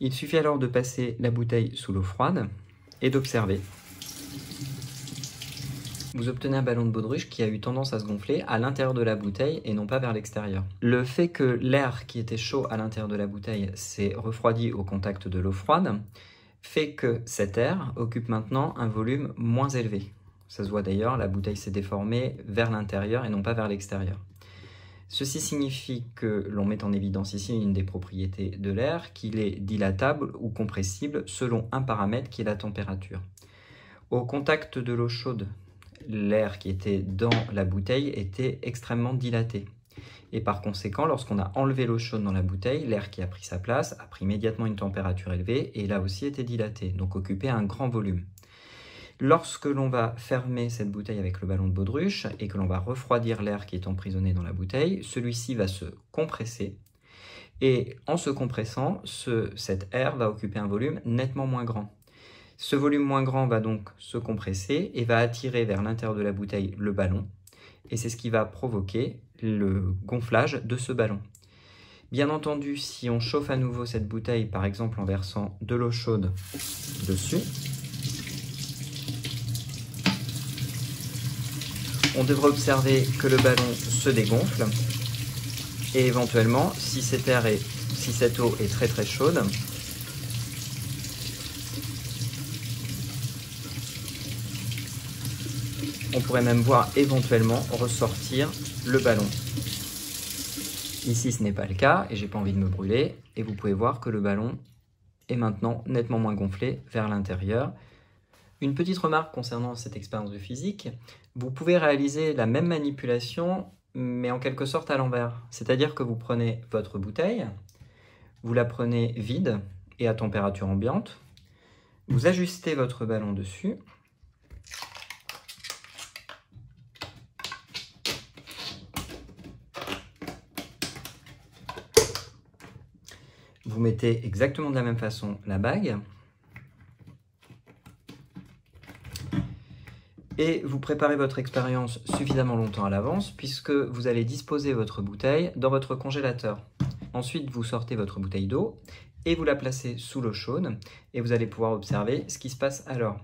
Il suffit alors de passer la bouteille sous l'eau froide et d'observer. Vous obtenez un ballon de baudruche qui a eu tendance à se gonfler à l'intérieur de la bouteille et non pas vers l'extérieur. Le fait que l'air qui était chaud à l'intérieur de la bouteille s'est refroidi au contact de l'eau froide fait que cet air occupe maintenant un volume moins élevé. Ça se voit d'ailleurs, la bouteille s'est déformée vers l'intérieur et non pas vers l'extérieur. Ceci signifie que l'on met en évidence ici une des propriétés de l'air, qu'il est dilatable ou compressible selon un paramètre qui est la température. Au contact de l'eau chaude, l'air qui était dans la bouteille était extrêmement dilaté. Et par conséquent, lorsqu'on a enlevé l'eau chaude dans la bouteille, l'air qui a pris sa place a pris immédiatement une température élevée et là aussi était dilaté, donc occupait un grand volume. Lorsque l'on va fermer cette bouteille avec le ballon de baudruche et que l'on va refroidir l'air qui est emprisonné dans la bouteille, celui-ci va se compresser et en se compressant, cet air va occuper un volume nettement moins grand. Ce volume moins grand va donc se compresser et va attirer vers l'intérieur de la bouteille le ballon et c'est ce qui va provoquer le gonflage de ce ballon. Bien entendu, si on chauffe à nouveau cette bouteille, par exemple en versant de l'eau chaude dessus, on devrait observer que le ballon se dégonfle et éventuellement, si cette eau est très très chaude, on pourrait même voir éventuellement ressortir le ballon. Ici, ce n'est pas le cas et j'ai pas envie de me brûler. Et vous pouvez voir que le ballon est maintenant nettement moins gonflé vers l'intérieur. Une petite remarque concernant cette expérience de physique, vous pouvez réaliser la même manipulation, mais en quelque sorte à l'envers. C'est-à-dire que vous prenez votre bouteille, vous la prenez vide et à température ambiante, vous ajustez votre ballon dessus, vous mettez exactement de la même façon la bague et vous préparez votre expérience suffisamment longtemps à l'avance puisque vous allez disposer votre bouteille dans votre congélateur. Ensuite, vous sortez votre bouteille d'eau et vous la placez sous l'eau chaude et vous allez pouvoir observer ce qui se passe alors.